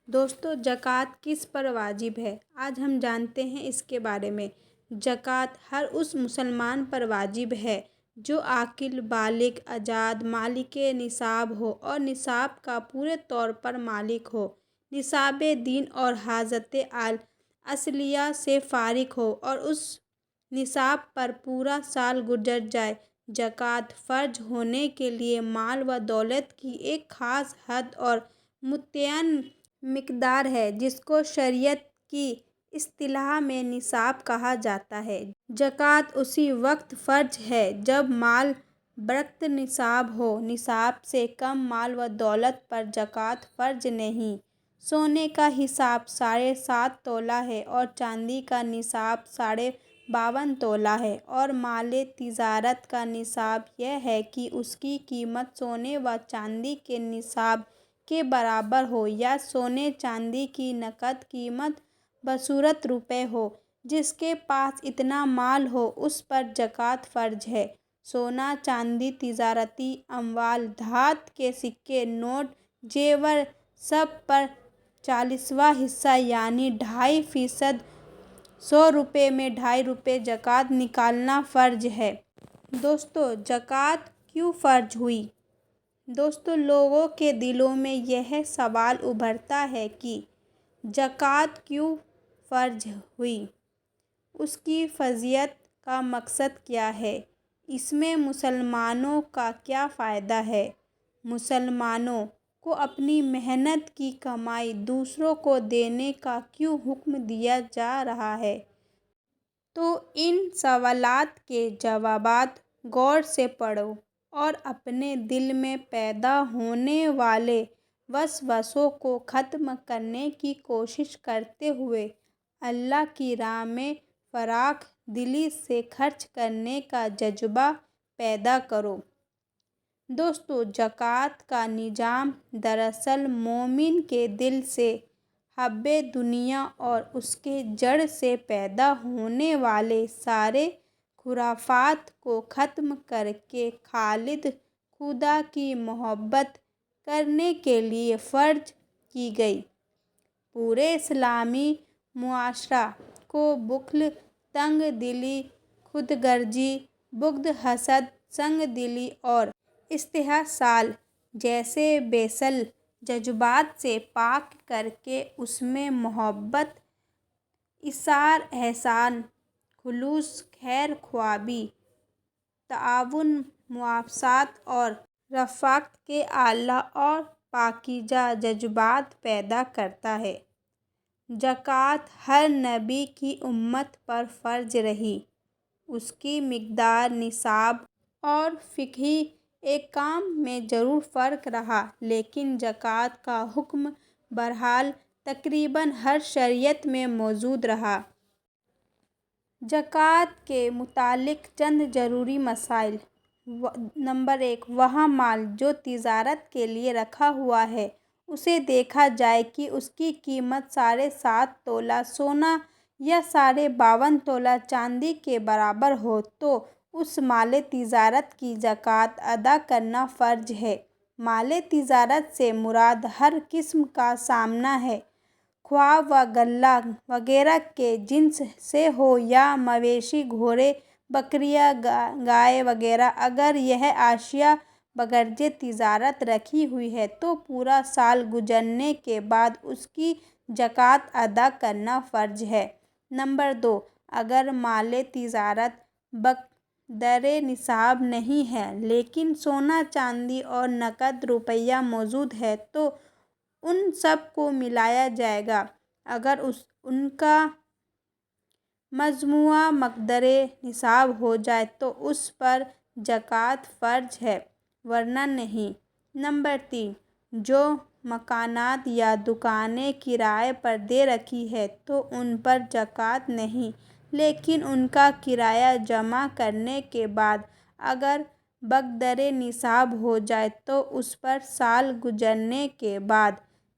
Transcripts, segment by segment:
دوستو زکوٰۃ کس پر واجب ہے؟ آج ہم جانتے ہیں اس کے بارے میں۔ زکوٰۃ ہر اس مسلمان پر واجب ہے جو عاقل، بالغ، آزاد، مالک نصاب ہو اور نصاب کا پورے طور پر مالک ہو، نصاب دین اور حاجت اصلیہ سے فارغ ہو اور اس نصاب پر پورا سال گزر جائے۔ زکوٰۃ فرض ہونے کے لیے مال و دولت کی ایک خاص حد اور متعین مقدار ہے جس کو شریعت کی اصطلاح میں نصاب کہا جاتا ہے۔ زکوٰۃ اسی وقت فرض ہے جب مال برابر نصاب ہو۔ نصاب سے کم مال و دولت پر زکوٰۃ فرض نہیں۔ سونے کا نصاب 7.5 تولہ ہے اور چاندی کا نصاب 52.5 تولہ ہے، اور مال تجارت کا نصاب یہ ہے کہ اس کی قیمت سونے و چاندی کے نصاب کے برابر ہو یا سونے چاندی کی نقد قیمت بصورت روپے ہو۔ جس کے پاس اتنا مال ہو اس پر زکوٰۃ فرض ہے۔ سونا، چاندی، تجارتی اموال، دھات کے سکے، نوٹ، زیور سب پر 40واں حصہ یعنی 2.5%، 100 روپے میں 2.5 روپے زکوٰۃ نکالنا فرض ہے۔ دوستو زکوٰۃ کیوں فرض ہوئی؟ دوستو لوگوں کے دلوں میں یہ سوال ابھرتا ہے کہ زکوٰۃ کیوں فرض ہوئی؟ اس کی فضیلت کا مقصد کیا ہے؟ اس میں مسلمانوں کا کیا فائدہ ہے؟ مسلمانوں کو اپنی محنت کی کمائی دوسروں کو دینے کا کیوں حکم دیا جا رہا ہے؟ تو ان سوالات کے جوابات غور سے پڑھو اور اپنے دل میں پیدا ہونے والے وسوسوں کو ختم کرنے کی کوشش کرتے ہوئے اللہ کی راہ میں فراخ دلی سے خرچ کرنے کا جذبہ پیدا کرو۔ دوستو زکوٰۃ کا نظام دراصل مومن کے دل سے حب دنیا اور اس کی جڑ سے پیدا ہونے والے سارے خرافات کو ختم کر کے خالق خدا کی محبت کرنے کے لیے فرض کی گئی۔ پورے اسلامی معاشرہ کو بخل، تنگ دلی، خود غرضی، بغض، حسد، سنگ دلی اور استحصال جیسے باطل جذبات سے پاک کر کے اس میں محبت، ایثار، احسان، خلوص، خیر خواہی، تعاون، مساوات اور رفاقت کے اعلیٰ اور پاکیزہ جذبات پیدا کرتا ہے۔ زکوٰۃ ہر نبی کی امت پر فرض رہی۔ اس کی مقدار، نصاب اور فقہی احکام میں ضرور فرق رہا، لیکن زکوٰۃ کا حکم بہرحال تقریباً ہر شریعت میں موجود رہا۔ زکوٰۃ کے متعلق چند ضروری مسائل۔ نمبر 1، وہ مال جو تجارت کے لیے رکھا ہوا ہے اسے دیکھا جائے کہ اس کی قیمت 7.5 تولہ سونا یا 52.5 تولہ چاندی کے برابر ہو تو اس مال تجارت کی زکوٰۃ ادا کرنا فرض ہے۔ مال تجارت سے مراد ہر قسم کا سامان ہے، خواہ وہ غلہ وغیرہ کے جنس سے ہو یا مویشی، گھوڑے، بکریاں، گائے وغیرہ۔ اگر یہ اشیاء بغرض تجارت رکھی ہوئی ہیں تو پورا سال گزرنے کے بعد اس کی زکوٰۃ ادا کرنا فرض ہے۔ نمبر 2، اگر مال تجارت بقدر نصاب نہیں ہے لیکن سونا، چاندی اور نقد روپیہ موجود ہے تو ان سب کو ملایا جائے گا۔ اگر ان کا مجموع بقدر نصاب ہو جائے تو اس پر زکوٰۃ فرض ہے ورنہ نہیں۔ نمبر 3، جو مکانات یا دکانیں کرائے پر دے رکھی ہیں تو ان پر زکوٰۃ نہیں، لیکن ان کا کرایہ جمع کرنے کے بعد اگر بقدر نصاب ہو جائے تو اس پر سال گزرنے کے بعد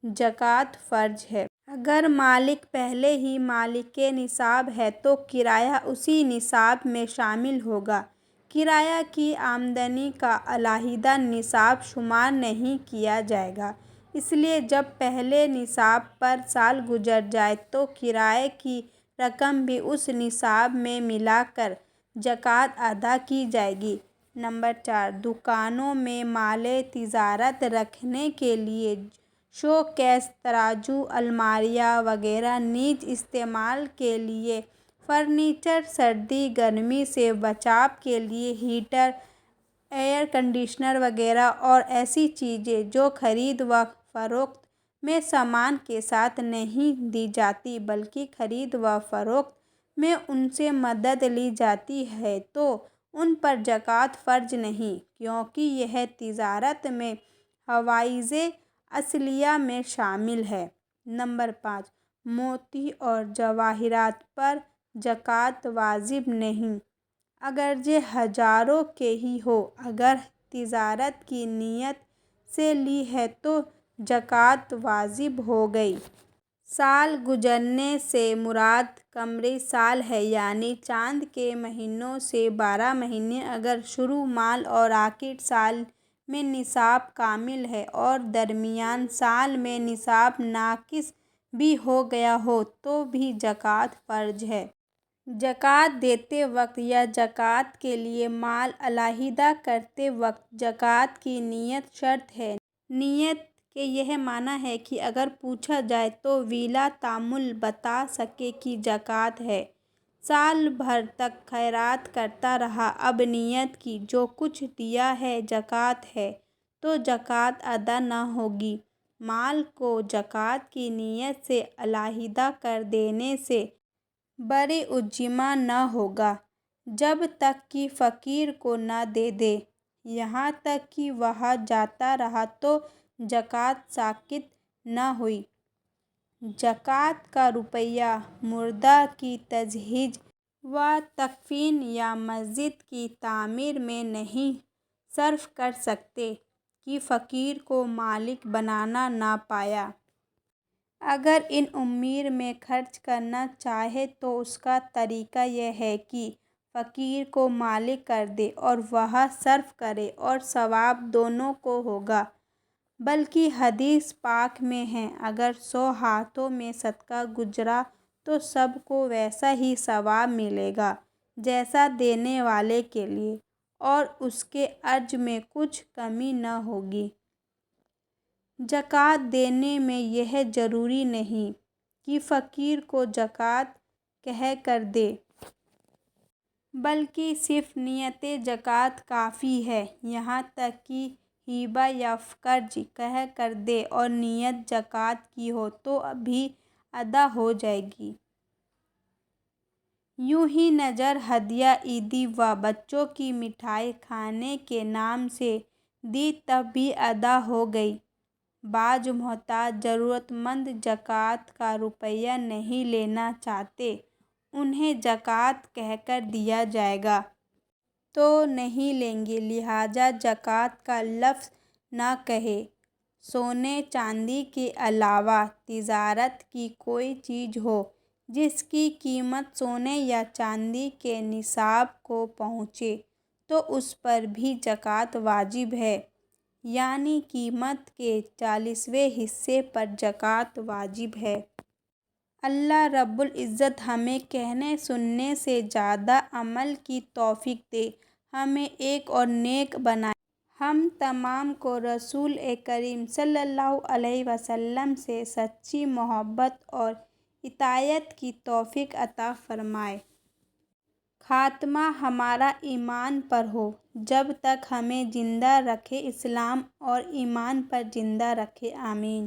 زکوٰۃ فرض ہے۔ اگر مالک پہلے ہی مالک نصاب ہے تو کرایہ اسی نصاب میں شامل ہوگا۔ کرایہ کی آمدنی کا علیحدہ نصاب شمار نہیں کیا جائے گا۔ اس لیے جب پہلے نصاب پر سال گزر جائے تو کرائے کی رقم بھی اس نصاب میں ملا کر زکوٰۃ ادا کی جائے گی۔ نمبر 4، دکانوں میں مال تجارت رکھنے کے لیے شو کیس، ترازو، الماریاں وغیرہ، نیز استعمال کے لیے فرنیچر، سردی گرمی سے بچاؤ کے لیے ہیٹر، ایئر کنڈیشنر وغیرہ، اور ایسی چیزیں جو خرید و فروخت میں سامان کے ساتھ نہیں دی جاتی بلکہ خرید و فروخت میں ان سے مدد لی جاتی ہے تو ان پر زکوٰۃ فرض نہیں، کیونکہ یہ تجارت میں حوائج اصلیہ میں شامل ہے۔ نمبر 5، موتی اور جواہرات پر زکوٰۃ واجب نہیں، اگرچہ ہزاروں کے ہی ہو۔ اگر تجارت کی نیت سے لی ہے تو زکوٰۃ واجب ہو گئی۔ سال گزرنے سے مراد قمری سال ہے، یعنی چاند کے مہینوں سے 12 مہینے۔ اگر شروع مال اور آخر سال میں نصاب کامل ہے اور درمیان سال میں نصاب ناقص بھی ہو گیا ہو تو بھی زکوٰۃ فرض ہے۔ زکوٰۃ دیتے وقت یا زکوٰۃ کے لیے مال علیحدہ کرتے وقت زکوٰۃ کی نیت شرط ہے۔ نیت کے یہ معنی ہے کہ اگر پوچھا جائے تو بلا تعمل بتا سکے کہ زکوٰۃ ہے۔ سال بھر تک خیرات کرتا رہا، اب نیت کی جو کچھ دیا ہے زکوٰۃ ہے تو زکوٰۃ ادا نہ ہوگی۔ مال کو زکوٰۃ کی نیت سے علیحدہ کر دینے سے بری الذمہ نہ ہوگا جب تک کہ فقیر کو نہ دے دے۔ یہاں تک کہ وہ جاتا رہا تو زکوٰۃ ساقط نہ ہوئی۔ زکوٰۃ کا روپیہ مردہ کی تجہیز و تکفین یا مسجد کی تعمیر میں نہیں صرف کر سکتے کہ فقیر کو مالک بنانا نہ پایا۔ اگر ان امور میں خرچ کرنا چاہے تو اس کا طریقہ یہ ہے کہ فقیر کو مالک کر دے اور وہ صرف کرے اور ثواب دونوں کو ہوگا۔ بلکہ حدیث پاک میں ہے، اگر 100 ہاتھوں میں صدقہ گزرا تو سب کو ویسا ہی ثواب ملے گا جیسا دینے والے کے لیے، اور اس کے اجر میں کچھ کمی نہ ہوگی۔ زکوٰۃ دینے میں یہ ضروری نہیں کہ فقیر کو زکوٰۃ کہہ کر دے، بلکہ صرف نیت زکوٰۃ کافی ہے۔ یہاں تک کہ ہبہ یا قرض کہہ کر دے اور نیت زکوٰۃ کی ہو تو بھی ادا ہو جائے گی۔ یوں ہی نذر، ہدیہ عیدی و بچوں کی مٹھائی کھانے کے نام سے دی تب بھی ادا ہو گئی۔ بعض محتاج ضرورت مند زکوٰۃ کا روپیہ نہیں لینا چاہتے، انہیں زکوٰۃ کہہ کر دیا جائے گا تو نہیں لیں گے، لہٰذا زکوٰۃ کا لفظ نہ کہیں۔ سونے چاندی کے علاوہ تجارت کی کوئی چیز ہو جس کی قیمت سونے یا چاندی کے نصاب کو پہنچے تو اس پر بھی زکوٰۃ واجب ہے، یعنی قیمت کے 40ویں حصے پر زکوٰۃ واجب ہے۔ اللہ رب العزت ہمیں کہنے سننے سے زیادہ عمل کی توفیق دے، ہمیں ایک اور نیک بنائے، ہم تمام کو رسول کریم صلی اللہ علیہ وسلم سے سچی محبت اور اطاعت کی توفیق عطا فرمائے۔ خاتمہ ہمارا ایمان پر ہو، جب تک ہمیں زندہ رکھے اسلام اور ایمان پر زندہ رکھے، آمین۔